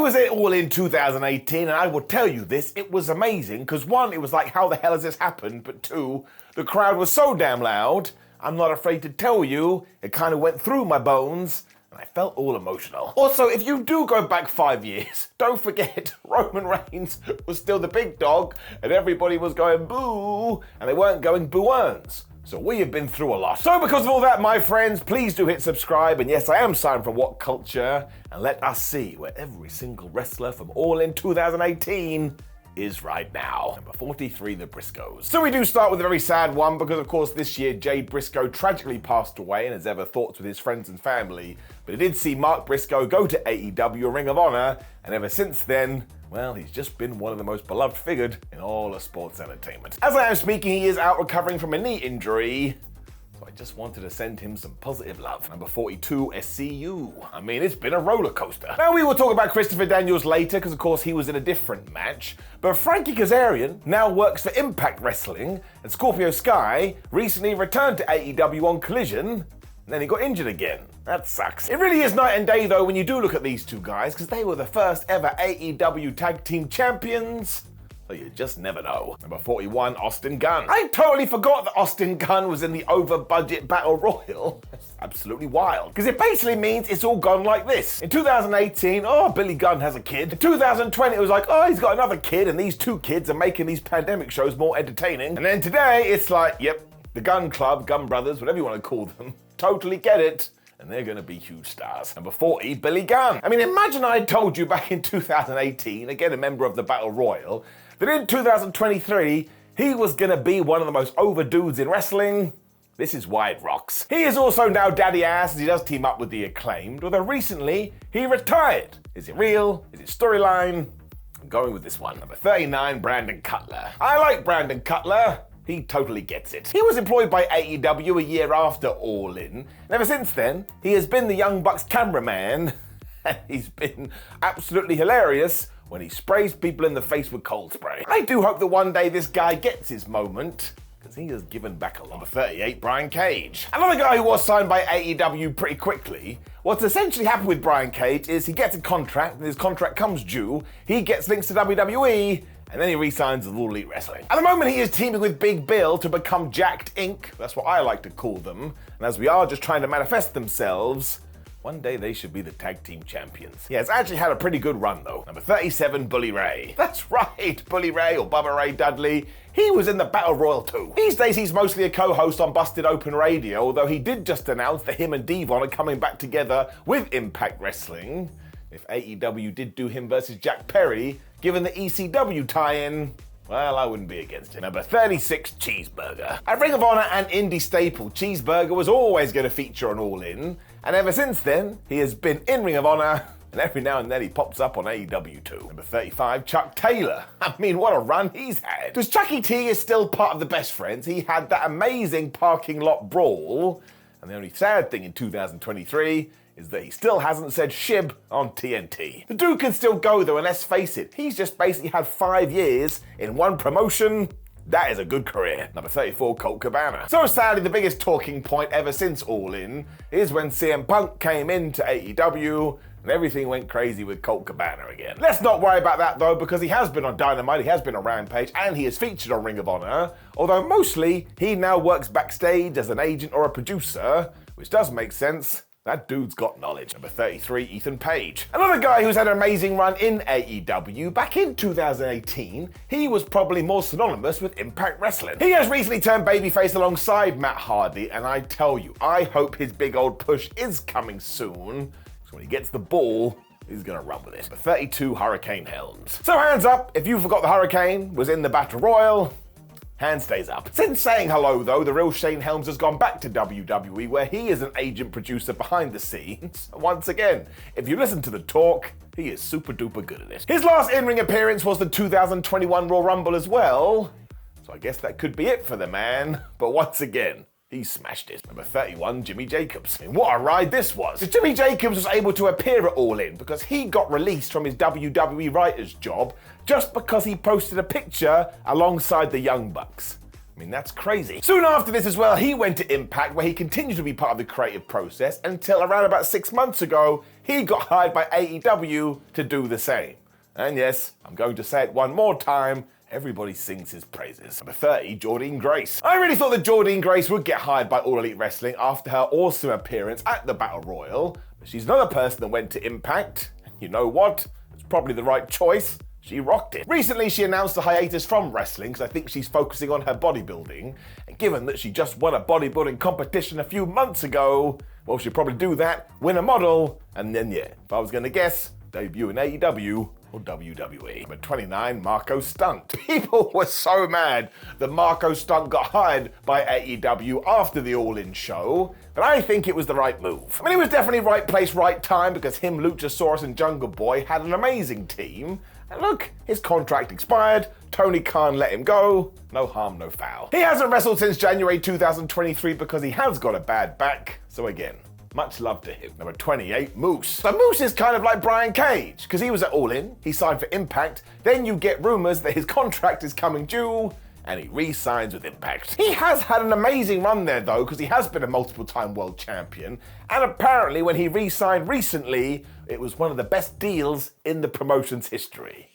was at All In 2018, and I will tell you this, it was amazing, because one, it was like, how the hell has this happened? But two, the crowd was so damn loud, I'm not afraid to tell you, it kind of went through my bones, and I felt all emotional. Also, if you do go back 5 years, don't forget, Roman Reigns was still the big dog, and everybody was going boo, and they weren't going boo-earns. So we have been through a lot. So because of all that, my friends, please do hit subscribe. And yes, I am signed from What Culture. And let us see where every single wrestler from All In 2018 is right now. Number 43, the Briscoes. So we do start with a very sad one because, of course, this year Jade Briscoe tragically passed away and has ever thoughts with his friends and family. But it did see Mark Briscoe go to AEW Ring of Honor, and ever since then, well, he's just been one of the most beloved figures in all of sports entertainment. As I am speaking, he is out recovering from a knee injury, so I just wanted to send him some positive love. Number 42, SCU. I mean, it's been a roller coaster. Now, we will talk about Christopher Daniels later, because of course he was in a different match, but Frankie Kazarian now works for Impact Wrestling, and Scorpio Sky recently returned to AEW on Collision, and then he got injured again. That sucks. It really is night and day though when you do look at these two guys, because they were the first ever AEW Tag Team Champions. So you just never know. Number 41, Austin Gunn. I totally forgot that Austin Gunn was in the over-budget Battle Royal. That's absolutely wild. Because it basically means it's all gone like this. In 2018, oh, Billy Gunn has a kid. In 2020, it was like, oh, he's got another kid, and these two kids are making these pandemic shows more entertaining. And then today, it's like, yep, the Gunn Club, Gunn Brothers, whatever you want to call them, totally get it. And they're going to be huge stars. Number 40, Billy Gunn. I mean, imagine I had told you back in 2018, again a member of the Battle Royal, that in 2023, he was going to be one of the most over dudes in wrestling. This is why it rocks. He is also now daddy ass as he does team up with the Acclaimed, although recently he retired. Is it real? Is it storyline? I'm going with this one. Number 39, Brandon Cutler. I like Brandon Cutler. He totally gets it. He was employed by AEW a year after All In, and ever since then, he has been the Young Bucks cameraman, and he's been absolutely hilarious when he sprays people in the face with cold spray. I do hope that one day this guy gets his moment, because he has given back a lot. Number 38, Brian Cage. Another guy who was signed by AEW pretty quickly. What's essentially happened with Brian Cage is he gets a contract, and his contract comes due, he gets links to WWE, and then he re-signs with All Elite Wrestling. At the moment, he is teaming with Big Bill to become Jacked Inc. That's what I like to call them. And as we are just trying to manifest themselves, one day they should be the tag team champions. Yeah, it's actually had a pretty good run though. Number 37, Bully Ray. That's right, Bully Ray or Bubba Ray Dudley. He was in the Battle Royal too. These days he's mostly a co-host on Busted Open Radio, although he did just announce that him and Devon are coming back together with Impact Wrestling. If AEW did do him versus Jack Perry, given the ECW tie-in, well, I wouldn't be against it. Number 36, Cheeseburger. At Ring of Honor and indie staple, Cheeseburger was always going to feature on All In, and ever since then, he has been in Ring of Honor, and every now and then he pops up on AEW too. Number 35, Chuck Taylor. I mean, what a run he's had. Because Chucky T is still part of the Best Friends. He had that amazing parking lot brawl, and the only sad thing in 2023 is that he still hasn't said shib on TNT. The dude can still go though, and let's face it, he's just basically had 5 years in one promotion. That is a good career. Number 34, Colt Cabana. So sadly, the biggest talking point ever since All In is when CM Punk came into AEW and everything went crazy with Colt Cabana again. Let's not worry about that though, because he has been on Dynamite, he has been on Rampage, and he is featured on Ring of Honor, although mostly he now works backstage as an agent or a producer, which does make sense. That dude's got knowledge. Number 33, Ethan Page. Another guy who's had an amazing run in AEW. Back in 2018, he was probably more synonymous with Impact Wrestling. He has recently turned babyface alongside Matt Hardy, and I tell you, I hope his big old push is coming soon, because when he gets the ball, he's gonna run with it. Number 32, Hurricane Helms. So hands up, if you forgot the Hurricane was in the Battle Royal, hand stays up. Since saying hello though, the real Shane Helms has gone back to WWE, where he is an agent producer behind the scenes. Once again, if you listen to the talk, he is super duper good at it. His last in-ring appearance was the 2021 Royal Rumble as well, so I guess that could be it for the man. But once again, he smashed it. Number 31, Jimmy Jacobs. I mean, what a ride this was. So Jimmy Jacobs was able to appear at All In because he got released from his WWE writer's job just because he posted a picture alongside the Young Bucks. I mean, that's crazy. Soon after this as well, he went to Impact, where he continued to be part of the creative process until around about 6 months ago, he got hired by AEW to do the same. And yes, I'm going to say it one more time, everybody sings his praises. Number 30, Jordynne Grace. I really thought that Jordynne Grace would get hired by All Elite Wrestling after her awesome appearance at the Battle Royal, but she's another person that went to Impact. You know what? It's probably the right choice. She rocked it. Recently, she announced a hiatus from wrestling because I think she's focusing on her bodybuilding. And given that she just won a bodybuilding competition a few months ago, well, she'll probably do that, win a model, and then, yeah, if I was going to guess, debut in AEW or WWE. Number 29, Marco Stunt. People were so mad that Marco Stunt got hired by AEW after the All In show, but I think it was the right move. I mean, it was definitely right place, right time, because him, Luchasaurus, and Jungle Boy had an amazing team. And look, his contract expired, Tony Khan let him go, no harm, no foul. He hasn't wrestled since January 2023 because he has got a bad back, so again, much love to him. Number 28, Moose. So Moose is kind of like Brian Cage, because he was at All In, he signed for Impact, then you get rumors that his contract is coming due, and he re-signs with Impact. He has had an amazing run there though, because he has been a multiple-time world champion, and apparently when he re-signed recently, it was one of the best deals in the promotion's history.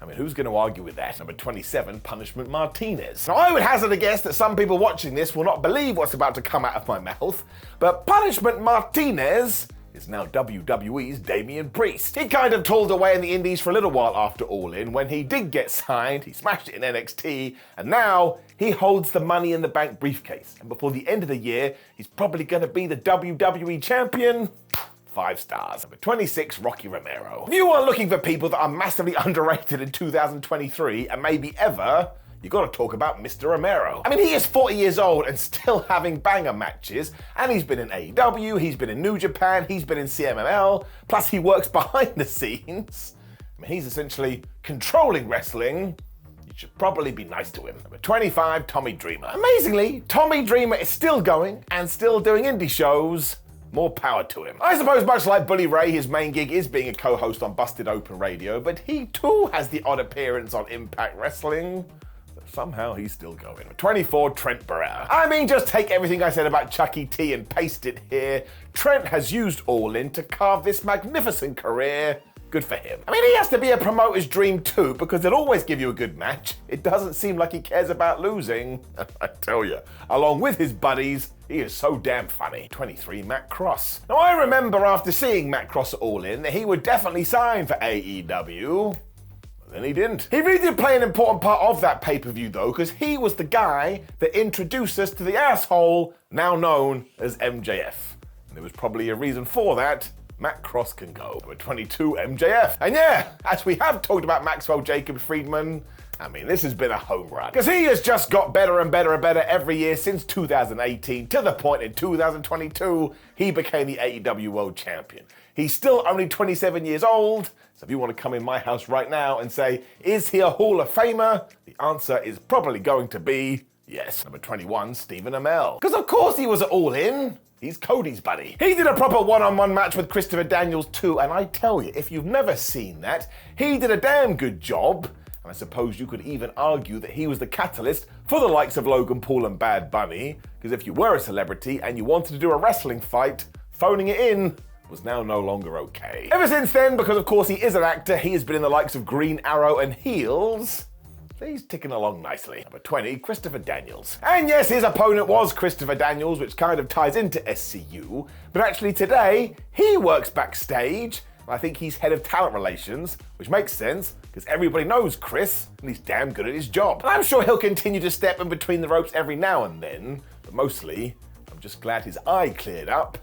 I mean, who's going to argue with that? Number 27, Punishment Martinez. Now, I would hazard a guess that some people watching this will not believe what's about to come out of my mouth, but Punishment Martinez is now WWE's Damian Priest. He kind of tooled away in the indies for a little while after All In. When he did get signed, he smashed it in NXT, and now he holds the Money in the Bank briefcase. And before the end of the year, he's probably going to be the WWE champion. 5 stars. Number 26, Rocky Romero. If you are looking for people that are massively underrated in 2023 and maybe ever, you got to talk about Mr. Romero. I mean, he is 40 years old and still having banger matches, and he's been in AEW, he's been in New Japan, he's been in CMLL, plus he works behind the scenes. I mean, he's essentially controlling wrestling. You should probably be nice to him. Number 25, Tommy Dreamer. Amazingly, Tommy Dreamer is still going and still doing indie shows. More power to him. I suppose much like Bully Ray, his main gig is being a co-host on Busted Open Radio, but he too has the odd appearance on Impact Wrestling. But somehow he's still going. 24, Trent Barrett. I mean, just take everything I said about Chucky T and paste it here. Trent has used All In to carve this magnificent career. Good for him. I mean, he has to be a promoter's dream too, because they'll always give you a good match. It doesn't seem like he cares about losing. I tell you, along with his buddies, he is so damn funny. 23, Matt Cross. Now, I remember after seeing Matt Cross at All In that he would definitely sign for AEW. But then he didn't. He really did play an important part of that pay-per-view though, because he was the guy that introduced us to the asshole now known as MJF. And there was probably a reason for that. Matt Cross can go. Number 22, MJF. And yeah, as we have talked about Maxwell Jacob Friedman, I mean, this has been a home run. Because he has just got better and better and better every year since 2018, to the point in 2022, he became the AEW World Champion. He's still only 27 years old, so if you want to come in my house right now and say, is he a Hall of Famer? The answer is probably going to be yes. Number 21, Stephen Amell. Because of course he was at All In. He's Cody's buddy. He did a proper one-on-one match with Christopher Daniels too, and I tell you, if you've never seen that, he did a damn good job. And I suppose you could even argue that he was the catalyst for the likes of Logan Paul and Bad Bunny, because if you were a celebrity and you wanted to do a wrestling fight, phoning it in was now no longer okay. Ever since then, because of course he is an actor, he has been in the likes of Green Arrow and Heels. He's ticking along nicely. Number 20, Christopher Daniels. And yes, his opponent was Christopher Daniels, which kind of ties into SCU, but actually today, he works backstage, and I think he's head of talent relations, which makes sense, because everybody knows Chris, and he's damn good at his job. And I'm sure he'll continue to step in between the ropes every now and then, but mostly, I'm just glad his eye cleared up.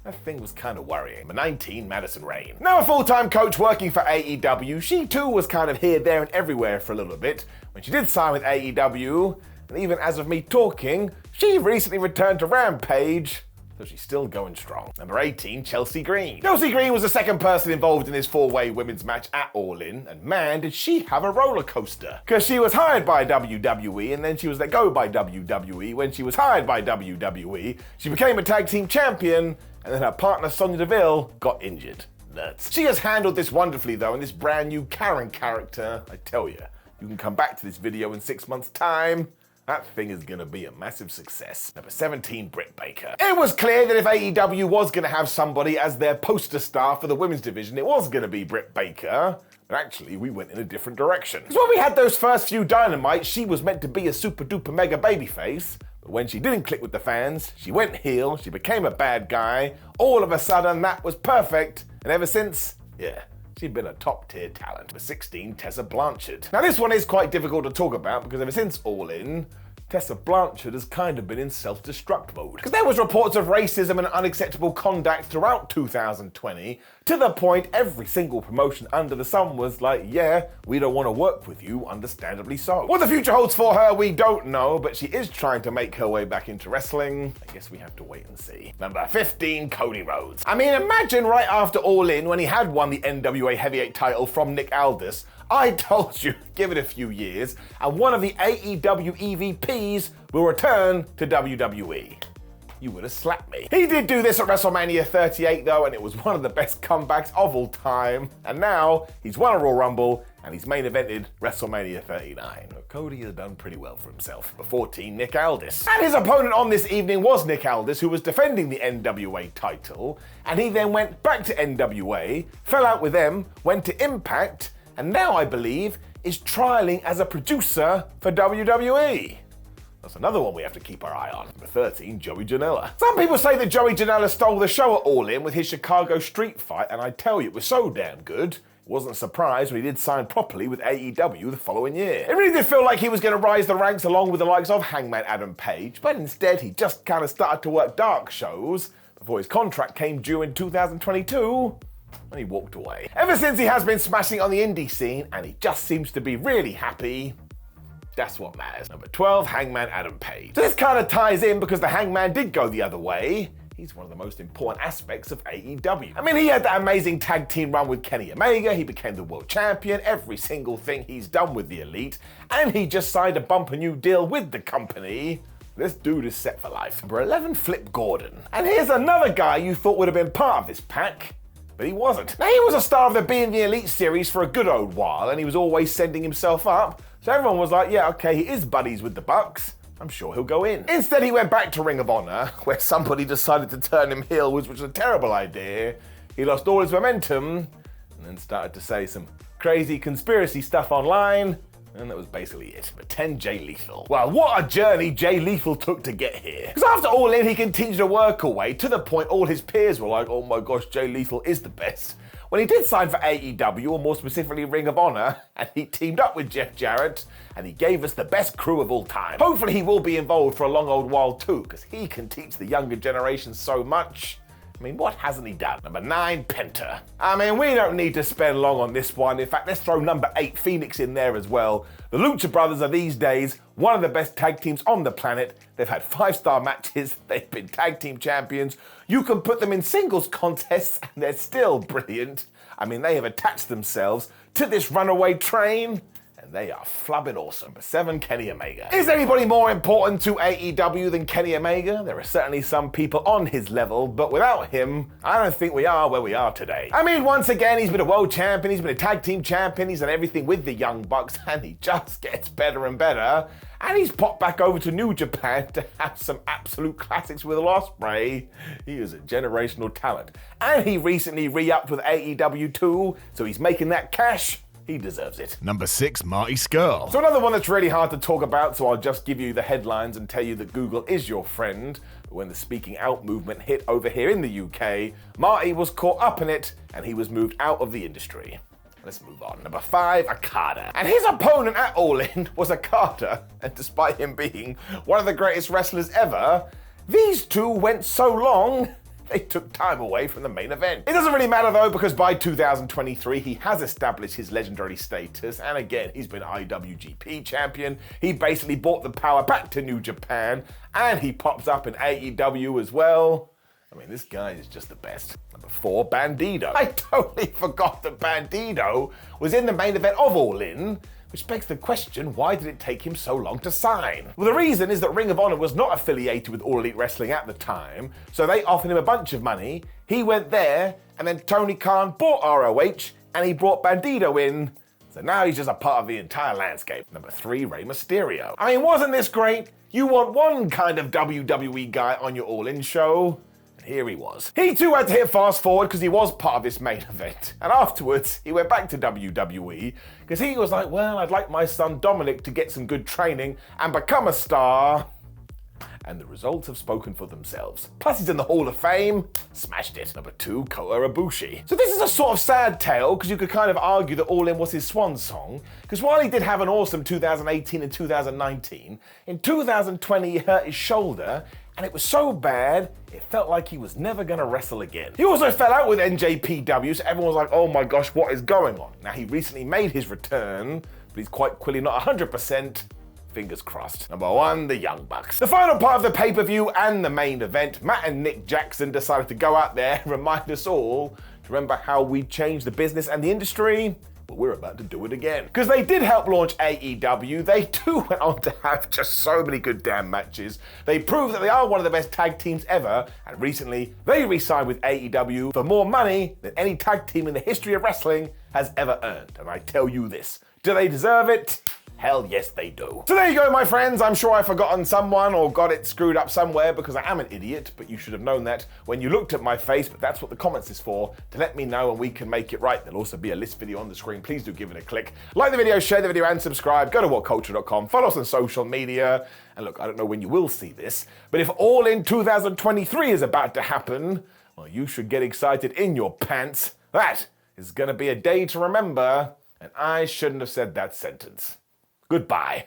That thing was kind of worrying. Number 19, Madison Rayne. Now a full-time coach working for AEW, she too was kind of here, there, and everywhere for a little bit. When she did sign with AEW, and even as of me talking, she recently returned to Rampage, so she's still going strong. Number 18, Chelsea Green. Chelsea Green was the second person involved in this 4-way women's match at All In, and man, did she have a roller coaster. Because she was hired by WWE, and then she was let go by WWE. When she was hired by WWE, she became a tag team champion, and then her partner Sonya Deville got injured. Nuts. She has handled this wonderfully though, in this brand new Karen character. I tell you, you can come back to this video in 6 months' time, That thing is going to be a massive success. Number 17, Britt Baker. It was clear that if AEW was going to have somebody as their poster star for the women's division, it was going to be Britt Baker. But actually, we went in a different direction. Because when we had those first few Dynamites, she was meant to be a super duper mega babyface. But when she didn't click with the fans, she went heel, she became a bad guy. All of a sudden, that was perfect. And ever since, yeah, she'd been a top-tier talent. Number 16, Tessa Blanchard. Now this one is quite difficult to talk about because ever since All In, Tessa Blanchard has kind of been in self-destruct mode. Because there was reports of racism and unacceptable conduct throughout 2020, to the point every single promotion under the sun was like, yeah, we don't want to work with you, understandably so. What the future holds for her, we don't know, but she is trying to make her way back into wrestling. I guess we have to wait and see. Number 15, Cody Rhodes. I mean, imagine right after All In, when he had won the NWA Heavyweight title from Nick Aldis, I told you, give it a few years, and one of the AEW EVPs will return to WWE. You would have slapped me. He did do this at WrestleMania 38 though, and it was one of the best comebacks of all time. And now, he's won a Royal Rumble, and he's main evented WrestleMania 39. Cody has done pretty well for himself. Number 14, Nick Aldis. And his opponent on this evening was Nick Aldis, who was defending the NWA title, and he then went back to NWA, fell out with them, went to Impact, and now, I believe, is trialing as a producer for WWE. That's another one we have to keep our eye on. Number 13, Joey Janella. Some people say that Joey Janella stole the show at All In with his Chicago street fight, and I tell you, it was so damn good. Wasn't surprised when he did sign properly with AEW the following year. It really did feel like he was going to rise the ranks along with the likes of Hangman Adam Page, but instead he just kind of started to work dark shows before his contract came due in 2022. And he walked away. Ever since, he has been smashing on the indie scene, and he just seems to be really happy. That's what matters. Number 12, Hangman Adam Page. So this kind of ties in because the Hangman did go the other way. He's one of the most important aspects of AEW. I mean, he had that amazing tag team run with Kenny Omega, he became the world champion, every single thing he's done with the Elite, and he just signed a bumper new deal with the company. This dude is set for life. Number 11, Flip Gordon. And here's another guy you thought would have been part of this pack, but he wasn't. Now, he was a star of the Being the Elite series for a good old while, and he was always sending himself up, so everyone was like, yeah, okay, he is buddies with the Bucks, I'm sure he'll go in. Instead, he went back to Ring of Honor, where somebody decided to turn him heel, which was a terrible idea. He lost all his momentum, and then started to say some crazy conspiracy stuff online, and that was basically it. But 10, Jay Lethal. Well, what a journey Jay Lethal took to get here. Because after All In, he continued to work away to the point all his peers were like, oh my gosh, Jay Lethal is the best. When he did sign for AEW, or more specifically Ring of Honor, and he teamed up with Jeff Jarrett, and he gave us the best crew of all time. Hopefully he will be involved for a long old while too, because he can teach the younger generation so much. I mean, what hasn't he done? Number 9, Penta. I mean, we don't need to spend long on this one. In fact, let's throw number 8, Phoenix, in there as well. The Lucha Brothers are these days one of the best tag teams on the planet. They've had 5-star matches. They've been tag team champions. You can put them in singles contests and they're still brilliant. I mean, they have attached themselves to this runaway train, and they are flubbing awesome. Number 7, Kenny Omega. Is anybody more important to AEW than Kenny Omega? There are certainly some people on his level, but without him, I don't think we are where we are today. I mean, once again, he's been a world champion, he's been a tag team champion, he's done everything with the Young Bucks, and he just gets better and better. And he's popped back over to New Japan to have some absolute classics with Ospreay. He is a generational talent. And he recently re-upped with AEW too, so he's making that cash. He deserves it. Number 6, Marty Scurll. So another one that's really hard to talk about, so I'll just give you the headlines and tell you that Google is your friend. But when the speaking out movement hit over here in the UK, Marty was caught up in it and he was moved out of the industry. Let's move on. Number 5, Okada. And his opponent at All In was Okada, and despite him being one of the greatest wrestlers ever, these two went so long, they took time away from the main event. It doesn't really matter though, because by 2023, he has established his legendary status, and again, he's been IWGP champion. He basically brought the power back to New Japan, and he pops up in AEW as well. I mean, this guy is just the best. Number 4, Bandido. I totally forgot that Bandido was in the main event of All In, which begs the question, why did it take him so long to sign? Well, the reason is that Ring of Honor was not affiliated with All Elite Wrestling at the time, so they offered him a bunch of money. He went there, and then Tony Khan bought ROH, and he brought Bandido in So now he's just a part of the entire landscape. Number 3, Rey Mysterio. I mean, wasn't this great? You want one kind of WWE guy on your All In show? And here he was. He too had to hit fast forward because he was part of this main event. And afterwards, he went back to WWE because he was like, well, I'd like my son Dominic to get some good training and become a star. And the results have spoken for themselves. Plus he's in the Hall of Fame, smashed it. Number 2, Kota Ibushi. So this is a sort of sad tale, because you could kind of argue that All In was his swan song, because while he did have an awesome 2018 and 2019, in 2020 he hurt his shoulder, and it was so bad, it felt like he was never gonna wrestle again. He also fell out with NJPW, so everyone was like, oh my gosh, what is going on? Now he recently made his return, but he's quite clearly not 100%. Fingers crossed. Number 1, the Young Bucks. The final part of the pay-per-view and the main event, Matt and Nick Jackson decided to go out there and remind us all to remember how we changed the business and the industry. Well, we're about to do it again. Because they did help launch AEW, they too went on to have just so many good damn matches. They proved that they are one of the best tag teams ever, and recently they re-signed with AEW for more money than any tag team in the history of wrestling has ever earned. And I tell you this, do they deserve it? Hell yes, they do. So there you go, my friends. I'm sure I've forgotten someone or got it screwed up somewhere because I am an idiot, but you should have known that when you looked at my face, but that's what the comments is for, to let me know and we can make it right. There'll also be a list video on the screen. Please do give it a click. Like the video, share the video, and subscribe. Go to whatculture.com, follow us on social media. And look, I don't know when you will see this, but if All In 2023 is about to happen, well, you should get excited in your pants. That is gonna be a day to remember, and I shouldn't have said that sentence. Goodbye.